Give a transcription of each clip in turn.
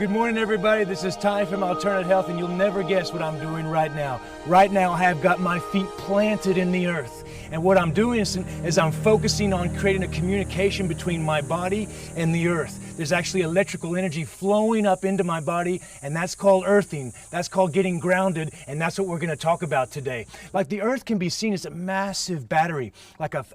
Good morning, everybody. This is Ty from Alternate Health, and you'll never guess what I'm doing right now. Right now, I have got my feet planted in the earth. And what I'm doing is I'm focusing on creating a communication between my body and the earth. There's actually electrical energy flowing up into my body, and that's called earthing. That's called getting grounded, and that's what we're going to talk about today. Like, the earth can be seen as a massive battery.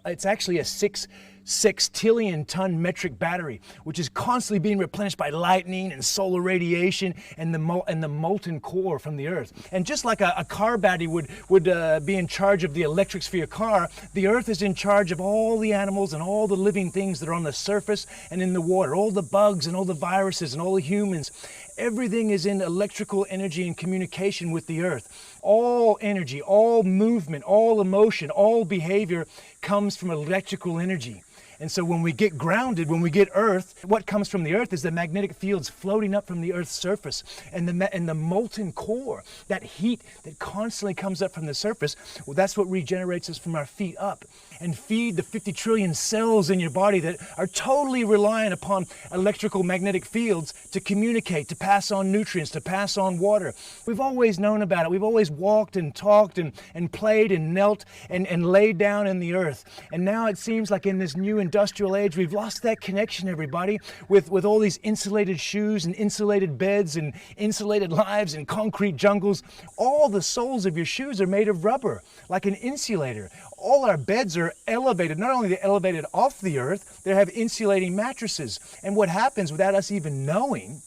It's actually a sextillion ton metric battery, which is constantly being replenished by lightning and solar radiation and the molten core from the earth. And just like a car battery would be in charge of the electrics for your car, the earth is in charge of all the animals and all the living things that are on the surface and in the water, all the bugs and all the viruses and all the humans. Everything is in electrical energy and communication with the earth. All energy, all movement, all emotion, all behavior comes from electrical energy. And so when we get grounded, when we get earth, what comes from the earth is the magnetic fields floating up from the earth's surface and the molten core, that heat that constantly comes up from the surface. Well, that's what regenerates us from our feet up and feed the 50 trillion cells in your body that are totally reliant upon electrical magnetic fields to communicate, to pass on nutrients, to pass on water. We've always known about it. We've always walked and talked and played and knelt and laid down in the earth. And now it seems like in this new industrial age, we've lost that connection, everybody, with all these insulated shoes and insulated beds and insulated lives and concrete jungles. All the soles of your shoes are made of rubber, like an insulator. All our beds are elevated. Not only are they elevated off the earth, they have insulating mattresses. And what happens without us even knowing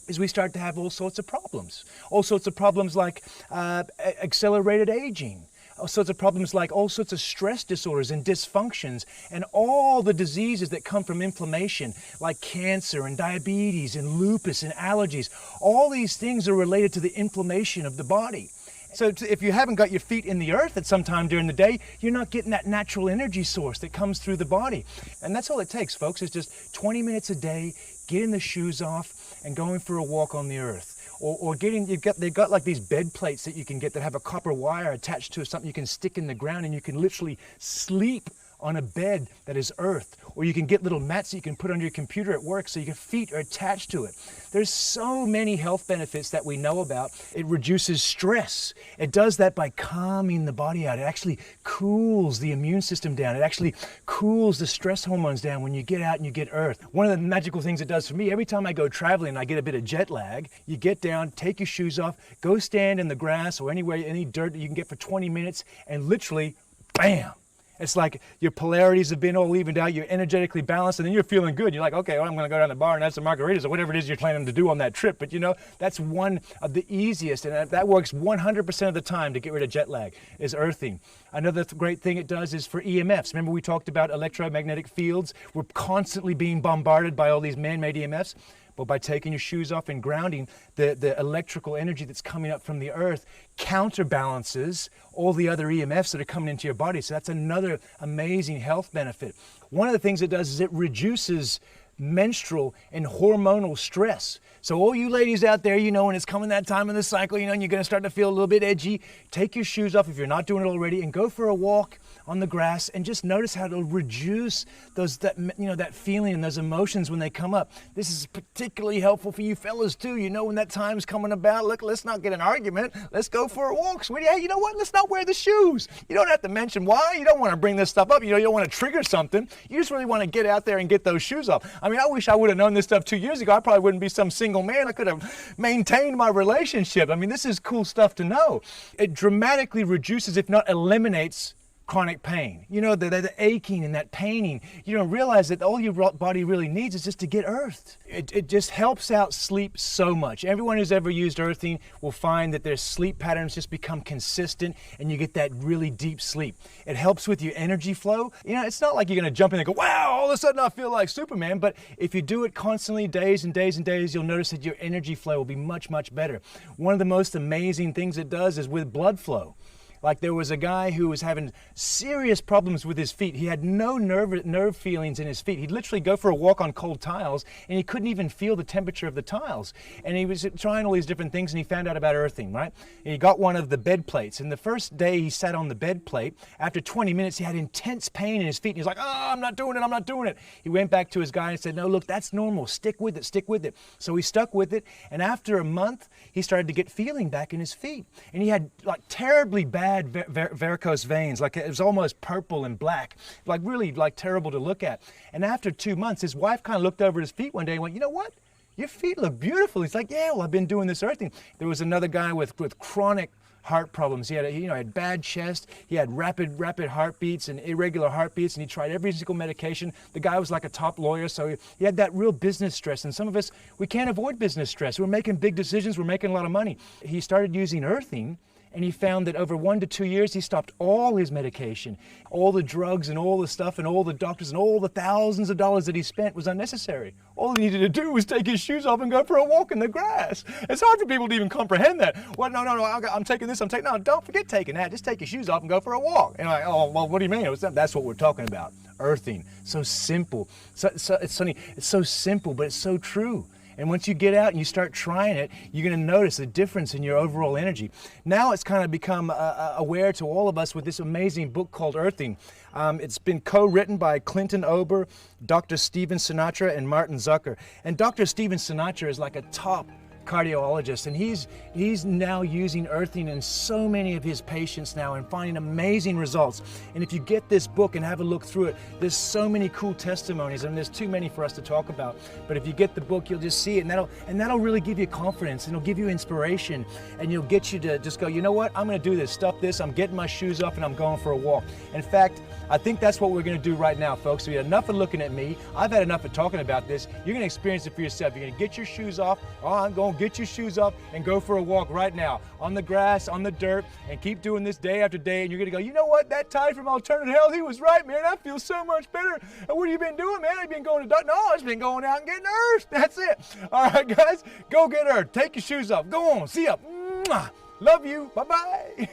is we start to have all sorts of problems. All sorts of problems like accelerated aging. All sorts of problems like all sorts of stress disorders and dysfunctions and all the diseases that come from inflammation, like cancer and diabetes and lupus and allergies. All these things are related to the inflammation of the body. So if you haven't got your feet in the earth at some time during the day, you're not getting that natural energy source that comes through the body. And that's all it takes, folks, is just 20 minutes a day, getting the shoes off and going for a walk on the earth. Or they've got like these bed plates that you can get that have a copper wire attached to it, something you can stick in the ground, and you can literally sleep on a bed that is earth. Or you can get little mats that you can put on your computer at work so your feet are attached to it. There's so many health benefits that we know about. It reduces stress. It does that by calming the body out. It actually cools the immune system down. It actually cools the stress hormones down when you get out and you get earth. One of the magical things it does for me, every time I go traveling and I get a bit of jet lag, you get down, take your shoes off, go stand in the grass or anywhere, any dirt that you can get for 20 minutes, and literally, bam! It's like your polarities have been all evened out, you're energetically balanced, and then you're feeling good. You're like, okay, well, I'm going to go down to the bar and have some margaritas or whatever it is you're planning to do on that trip. But you know, that's one of the easiest, and that works 100% of the time to get rid of jet lag, is earthing. Another great thing it does is for EMFs. Remember we talked about electromagnetic fields? We're constantly being bombarded by all these man-made EMFs. But by taking your shoes off and grounding, the electrical energy that's coming up from the earth counterbalances all the other EMFs that are coming into your body. So that's another amazing health benefit. One of the things it does is it reduces menstrual and hormonal stress. So all you ladies out there, you know, when it's coming that time in the cycle, you know, and you're going to start to feel a little bit edgy, take your shoes off if you're not doing it already and go for a walk on the grass and just notice how it'll reduce that feeling and those emotions when they come up. This is particularly helpful for you fellas too. You know, when that time's coming about, look, let's not get an argument. Let's go for a walk, sweetie. Hey, you know what? Let's not wear the shoes. You don't have to mention why. You don't want to bring this stuff up. You know, you don't want to trigger something. You just really want to get out there and get those shoes off. I mean, I wish I would have known this stuff 2 years ago. I probably wouldn't be some single man. I could have maintained my relationship. I mean, this is cool stuff to know. It dramatically reduces, if not eliminates, chronic pain. You know, the aching and that paining. You don't realize that all your body really needs is just to get earthed. It just helps out sleep so much. Everyone who's ever used earthing will find that their sleep patterns just become consistent and you get that really deep sleep. It helps with your energy flow. You know, it's not like you're going to jump in and go, wow, all of a sudden I feel like Superman. But if you do it constantly, days and days and days, you'll notice that your energy flow will be much, much better. One of the most amazing things it does is with blood flow. Like there was a guy who was having serious problems with his feet. He had no nerve feelings in his feet. He'd literally go for a walk on cold tiles and he couldn't even feel the temperature of the tiles. And he was trying all these different things and he found out about earthing, right? And he got one of the bed plates. And the first day he sat on the bed plate, after 20 minutes he had intense pain in his feet. And he's like, oh, I'm not doing it, I'm not doing it. He went back to his guy and said, no, look, that's normal. Stick with it, stick with it. So he stuck with it. And after a month, he started to get feeling back in his feet. And he had like terribly bad varicose veins, like it was almost purple and black, like really like terrible to look at. And after 2 months, his wife kind of looked over his feet one day and went, you know what? Your feet look beautiful. He's like, yeah, well, I've been doing this earthing. There was another guy with chronic heart problems. He had, had bad chest. He had rapid heartbeats and irregular heartbeats, and he tried every single medication. The guy was like a top lawyer, so he had that real business stress. And some of us, we can't avoid business stress. We're making big decisions. We're making a lot of money. He started using earthing, and he found that over 1 to 2 years, he stopped all his medication. All the drugs and all the stuff and all the doctors and all the thousands of dollars that he spent was unnecessary. All he needed to do was take his shoes off and go for a walk in the grass. It's hard for people to even comprehend that. Well, no, I'm taking this, no, don't forget taking that. Just take your shoes off and go for a walk. And like, oh, well, what do you mean? That's what we're talking about, earthing. So simple. So it's funny. It's so simple, but it's so true. And once you get out and you start trying it, you're going to notice a difference in your overall energy. Now it's kind of become aware to all of us with this amazing book called Earthing. It's been co-written by Clinton Ober, Dr. Steven Sinatra, and Martin Zucker. And Dr. Steven Sinatra is like a top cardiologist, and he's now using earthing in so many of his patients now and finding amazing results. And if you get this book and have a look through it, there's so many cool testimonies, and there's too many for us to talk about. But if you get the book, you'll just see it, and that'll really give you confidence, and it'll give you inspiration, and you'll get you to just go, you know what, I'm going to do this, stuff this, I'm getting my shoes off, and I'm going for a walk. In fact, I think that's what we're going to do right now, folks. We had enough of looking at me. I've had enough of talking about this. You're going to experience it for yourself. You're going to get your shoes off. Oh, I'm going to get your shoes off and go for a walk right now on the grass, on the dirt, and keep doing this day after day. And you're going to go, you know what? That Ty from Alternative Health, he was right, man. I feel so much better. And what have you been doing, man? I've been going to doctor. No, I've been going out and getting earthed. That's it. All right, guys, go get earthed. Take your shoes off. Go on. See ya. Mwah. Love you. Bye-bye.